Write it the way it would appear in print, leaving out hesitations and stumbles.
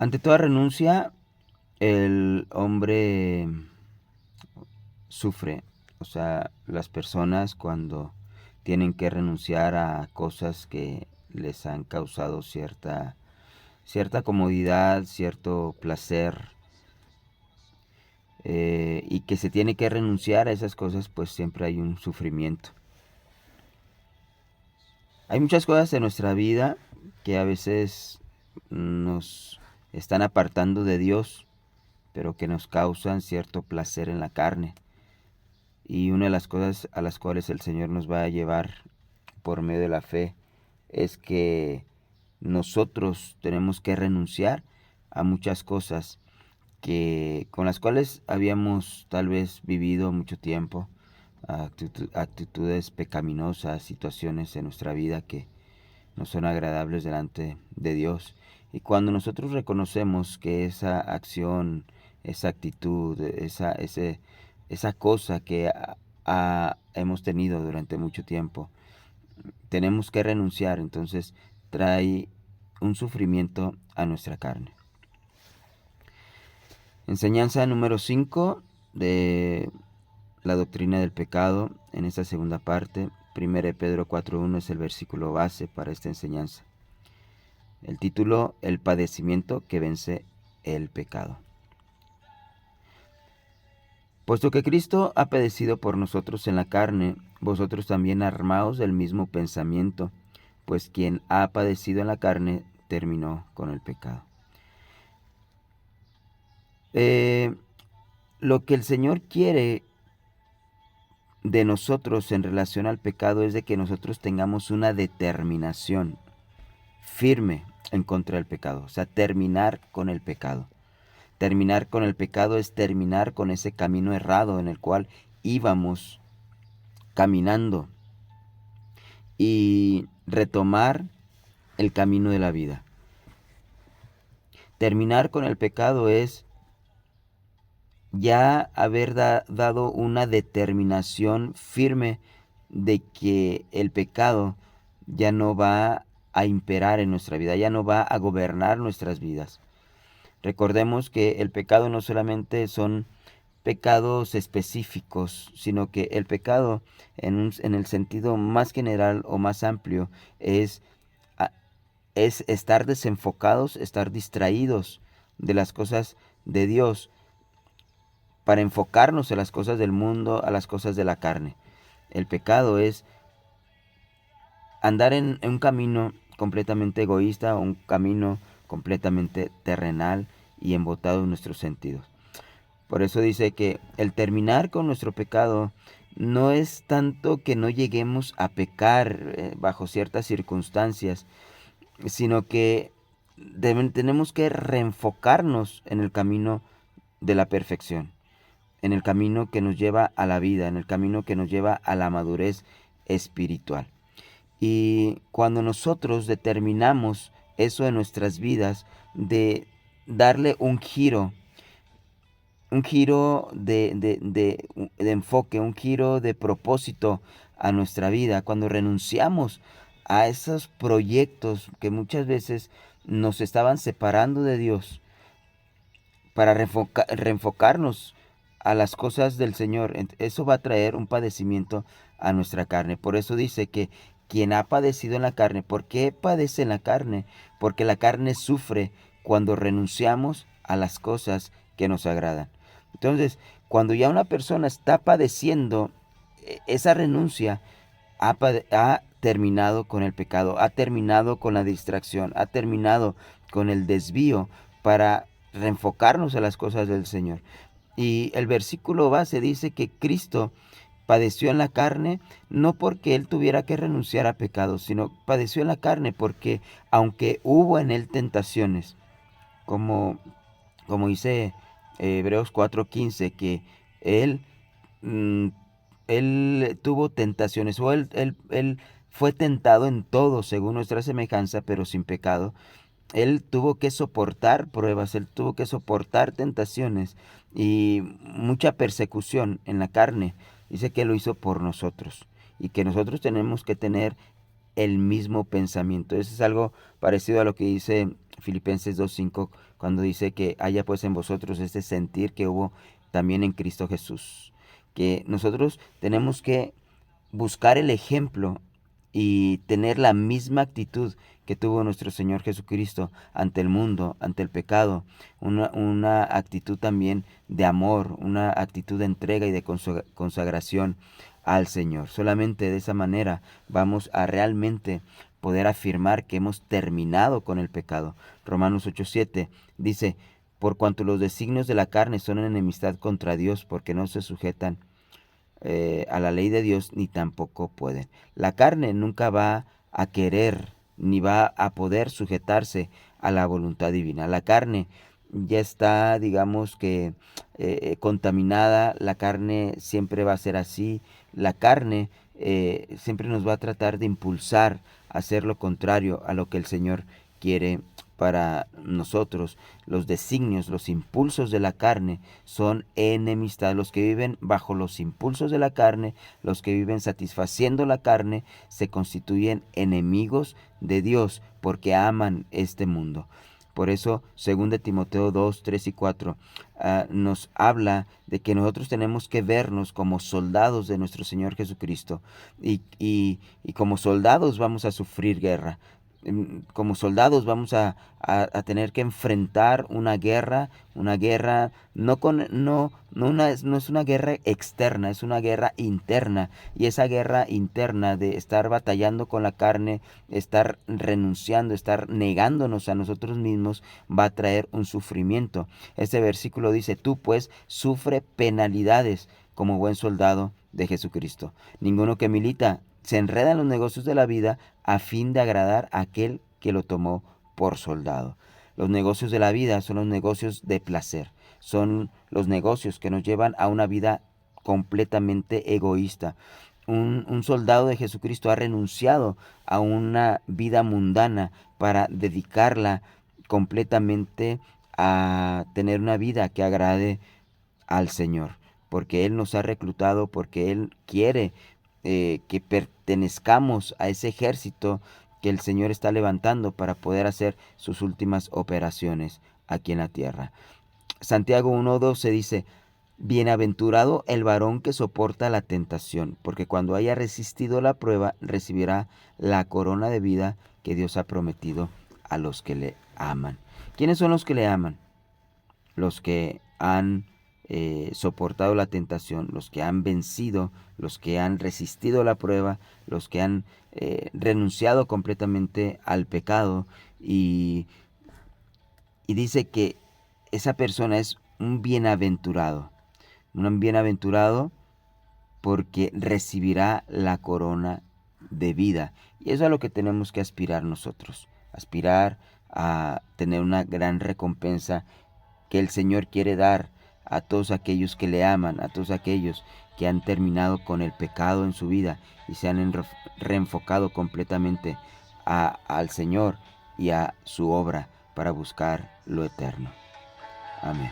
Ante toda renuncia, el hombre sufre. O sea, las personas cuando tienen que renunciar a cosas que les han causado cierta comodidad, cierto placer, y que se tiene que renunciar a esas cosas, pues siempre hay un sufrimiento. Hay muchas cosas en nuestra vida que a veces nos están apartando de Dios, pero que nos causan cierto placer en la carne. Y una de las cosas a las cuales el Señor nos va a llevar por medio de la fe es que nosotros tenemos que renunciar a muchas cosas con las cuales habíamos tal vez vivido mucho tiempo, actitudes pecaminosas, situaciones en nuestra vida que no son agradables delante de Dios. Y cuando nosotros reconocemos que esa acción, esa actitud, esa cosa que hemos tenido durante mucho tiempo, tenemos que renunciar, entonces trae un sufrimiento a nuestra carne. Enseñanza número 5 de la doctrina del pecado, en esta segunda parte. 1 Pedro 4.1 es el versículo base para esta enseñanza. El título: el padecimiento que vence el pecado. Puesto que Cristo ha padecido por nosotros en la carne, vosotros también armaos del mismo pensamiento, pues quien ha padecido en la carne terminó con el pecado. Lo que el Señor quiere de nosotros en relación al pecado es de que nosotros tengamos una determinación firme en contra del pecado, o sea, terminar con el pecado. Terminar con el pecado es terminar con ese camino errado en el cual íbamos caminando y retomar el camino de la vida. Terminar con el pecado es ya haber dado una determinación firme de que el pecado ya no va a imperar en nuestra vida, ya no va a gobernar nuestras vidas. Recordemos que el pecado no solamente son pecados específicos, sino que el pecado en el sentido más general o más amplio es, es estar desenfocados, estar distraídos de las cosas de Dios para enfocarnos en las cosas del mundo, a las cosas de la carne. El pecado es andar en un camino completamente egoísta, un camino completamente terrenal y embotado en nuestros sentidos. Por eso dice que el terminar con nuestro pecado no es tanto que no lleguemos a pecar bajo ciertas circunstancias, sino que tenemos que reenfocarnos en el camino de la perfección, en el camino que nos lleva a la vida, en el camino que nos lleva a la madurez espiritual. Y cuando nosotros determinamos eso en nuestras vidas, de darle un giro de enfoque, un giro de propósito a nuestra vida, cuando renunciamos a esos proyectos que muchas veces nos estaban separando de Dios para reenfocarnos a las cosas del Señor, eso va a traer un padecimiento a nuestra carne. Por eso dice que quien ha padecido en la carne, ¿por qué padece en la carne? Porque la carne sufre cuando renunciamos a las cosas que nos agradan. Entonces, cuando ya una persona está padeciendo esa renuncia, ha terminado con el pecado, ha terminado con la distracción, ha terminado con el desvío para reenfocarnos a las cosas del Señor. Y el versículo base dice que Cristo padeció en la carne, no porque Él tuviera que renunciar a pecados, sino padeció en la carne porque aunque hubo en Él tentaciones, como, como dice Hebreos 4:15, que Él, mm, él tuvo tentaciones, o él fue tentado en todo según nuestra semejanza, pero sin pecado. Él tuvo que soportar pruebas, él tuvo que soportar tentaciones y mucha persecución en la carne. Dice que lo hizo por nosotros y que nosotros tenemos que tener el mismo pensamiento. Eso es algo parecido a lo que dice Filipenses 2:5, cuando dice que haya pues en vosotros este sentir que hubo también en Cristo Jesús. Que nosotros tenemos que buscar el ejemplo y tener la misma actitud que tuvo nuestro Señor Jesucristo ante el mundo, ante el pecado, una actitud también de amor, una actitud de entrega y de consagración al Señor. Solamente de esa manera vamos a realmente poder afirmar que hemos terminado con el pecado. Romanos 8:7 dice, por cuanto los designios de la carne son en enemistad contra Dios, porque no se sujetan a la ley de Dios, ni tampoco pueden. La carne nunca va a querer ni va a poder sujetarse a la voluntad divina. La carne ya está, digamos que, contaminada, la carne siempre va a ser así, la carne siempre nos va a tratar de impulsar a hacer lo contrario a lo que el Señor quiere para nosotros. Los designios, los impulsos de la carne son enemistad. Los que viven bajo los impulsos de la carne, los que viven satisfaciendo la carne, se constituyen enemigos de Dios porque aman este mundo. Por eso, 2 Timoteo 2, 3 y 4 nos habla de que nosotros tenemos que vernos como soldados de nuestro Señor Jesucristo y como soldados vamos a sufrir guerra. Como soldados vamos a tener que enfrentar una guerra no es una guerra externa, es una guerra interna, y esa guerra interna de estar batallando con la carne, estar renunciando, estar negándonos a nosotros mismos, va a traer un sufrimiento. Este versículo dice, tú pues sufre penalidades como buen soldado de Jesucristo. Ninguno que milita se enreda en los negocios de la vida a fin de agradar a aquel que lo tomó por soldado. Los negocios de la vida son los negocios de placer, son los negocios que nos llevan a una vida completamente egoísta. Un soldado de Jesucristo ha renunciado a una vida mundana para dedicarla completamente a tener una vida que agrade al Señor, porque Él nos ha reclutado, porque Él quiere que pertenezcamos a ese ejército que el Señor está levantando para poder hacer sus últimas operaciones aquí en la tierra. Santiago 1:12 dice, bienaventurado el varón que soporta la tentación, porque cuando haya resistido la prueba, recibirá la corona de vida que Dios ha prometido a los que le aman. ¿Quiénes son los que le aman? Los que han soportado la tentación, los que han vencido, los que han resistido la prueba, los que han renunciado completamente al pecado, y dice que esa persona es un bienaventurado porque recibirá la corona de vida. Y eso es a lo que tenemos que aspirar nosotros, aspirar a tener una gran recompensa que el Señor quiere dar a todos aquellos que le aman, a todos aquellos que han terminado con el pecado en su vida y se han reenfocado completamente al Señor y a su obra para buscar lo eterno. Amén.